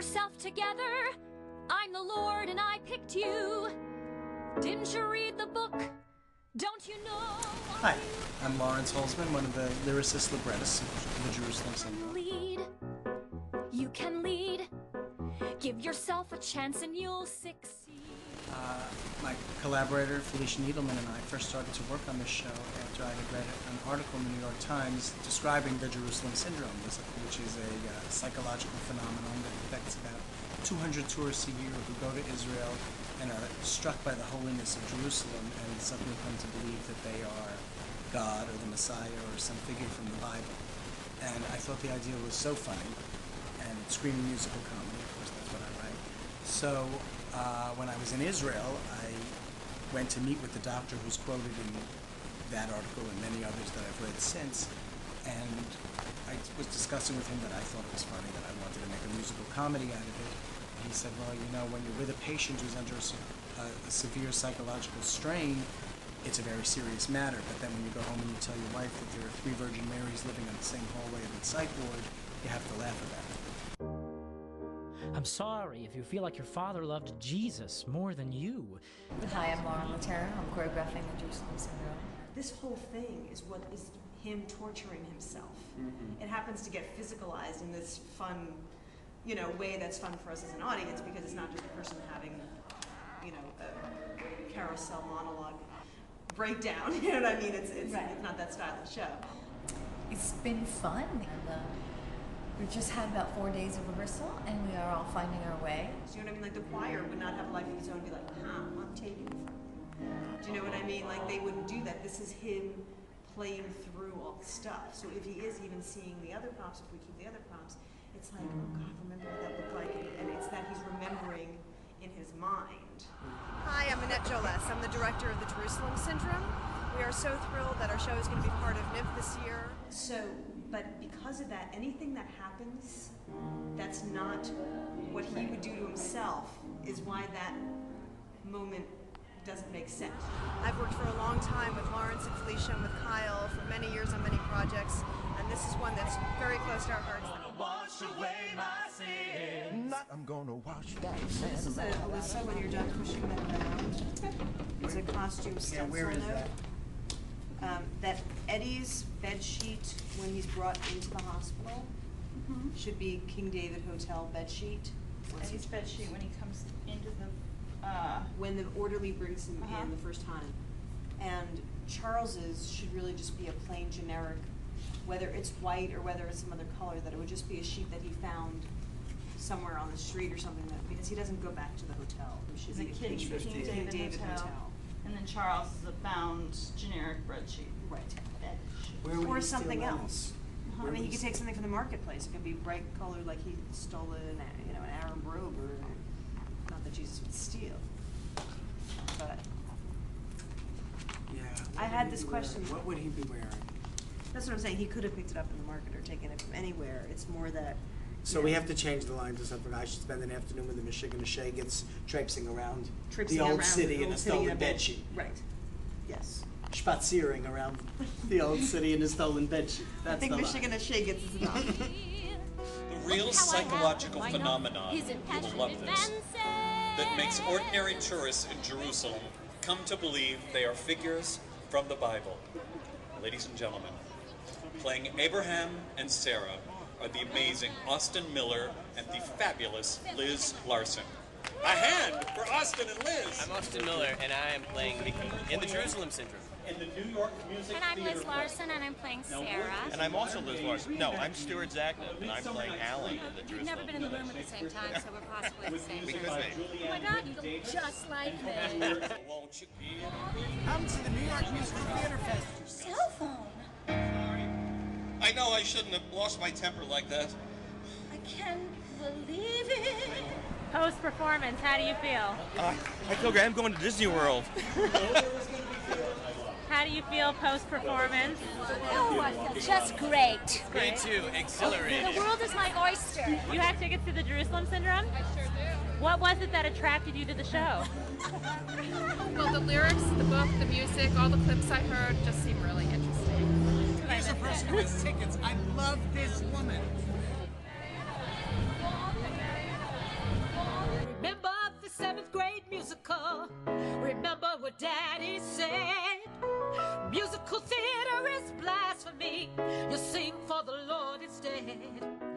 yourself together. I'm the Lord and I picked you. Didn't you read the book? Don't you know? Hi, I'm Laurence Holzman, one of the lyricist librettists of the Jerusalem Syndrome. Lead. You can lead. Give yourself a chance and you'll succeed. My collaborator, Felicia Needleman, and I first started to work on this show after I had read an article in the New York Times describing the Jerusalem Syndrome, which is a psychological phenomenon that affects about 200 tourists a year who go to Israel and are struck by the holiness of Jerusalem and suddenly come to believe that they are God or the Messiah or some figure from the Bible. And I thought the idea was so funny, and screaming musical comedy, of course that's what I write. So when I was in Israel, I went to meet with the doctor who's quoted in that article and many others that I've read since, and I was discussing with him that I thought it was funny, that I wanted to make a musical comedy out of it. And he said, well, you know, when you're with a patient who's under a severe psychological strain, it's a very serious matter, but then when you go home and you tell your wife that there are 3 Virgin Marys living on the same hallway of the psych ward, you have to laugh about it. I'm sorry if you feel like your father loved Jesus more than you. Hi, I'm Laura Matera. I'm choreographing the Jerusalem Syndrome. This whole thing is what is him torturing himself. It happens to get physicalized in this fun, way that's fun for us as an audience, because it's not just a person having, a carousel monologue breakdown. You know what I mean? It's not that style of show. It's been fun. We've just had about 4 days of rehearsal, and we are all finding our way. So you know what I mean? Like the choir would not have a life of its own and be like, I'm taking it from you. Do you know what I mean? Like they wouldn't do that. This is him playing through all the stuff. So if he is even seeing the other prompts, if we keep the other prompts, it's like, oh God, remember what that looked like? And it's that he's remembering in his mind. Hi, I'm Annette Joless. I'm the director of the Jerusalem Syndrome. We are so thrilled that our show is going to be part of NYMF this year. But because of that, anything that happens that's not what he would do to himself is why that moment doesn't make sense. I've worked for a long time with Laurence and Felicia and with Kyle for many years on many projects, and this is one that's very close to our hearts. I'm gonna wash that. This is Alyssa when you're done pushing that around. It's a costume stencil. Yeah, where is that? That Eddie's bed sheet when he's brought into the hospital should be King David Hotel bed sheet. Eddie's bed sheet when he comes into the when the orderly brings him in the first time. And Charles's should really just be a plain generic, whether it's white or whether it's some other color, that it would just be a sheet that he found somewhere on the street or something, because he doesn't go back to the hotel. It should be a King David Hotel. And then Charles is a bound generic bread sheet. Right. Bed sheet. Or something else. I mean, he could take something from the marketplace. It could be bright colored, like he stole an Arab robe, or not that Jesus would steal. But Yeah. I had this question. What would he be wearing? That's what I'm saying. He could have picked it up in the market or taken it from anywhere. It's more that. So we have to change the line to something. I should spend an afternoon with the Michigan Shea gets traipsing around the old city in a stolen bedsheet. Right. Yes. Spaziering around the old city in a stolen bedsheet. I think Michigan Shea gets is enough. The real psychological phenomenon, you will love this, that makes ordinary tourists in Jerusalem come to believe they are figures from the Bible. Ladies and gentlemen, playing Abraham and Sarah are the amazing Austin Miller and the fabulous Liz Larson. A hand for Austin and Liz! I'm Austin Miller, and I am playing Mickey in the Jerusalem Syndrome. In the New York Music And I'm Liz Larson, and I'm playing Sarah. And I'm also Liz Larson. No, I'm Stuart Zagna, and I'm playing Alan in the Jerusalem. We've never been in the room at the same time, so we're possibly the same. We could be. Oh my God, you look just like me. Won't you Come to the New York Musical Theater Festival. Cell phone. I know I shouldn't have lost my temper like that. I can't believe it. Post-performance, how do you feel? I feel great. I'm going to Disney World. How do you feel post-performance? Oh, I feel just great. Great too. Exhilarated. The world is my oyster. You have tickets to the Jerusalem Syndrome? I sure do. What was it that attracted you to the show? Well, the lyrics, the book, the music, all the clips I heard just seem really interesting. Here's a person who has tickets. I love this woman. musical. Remember what Daddy said. Musical theater is blasphemy. You sing for the Lord instead.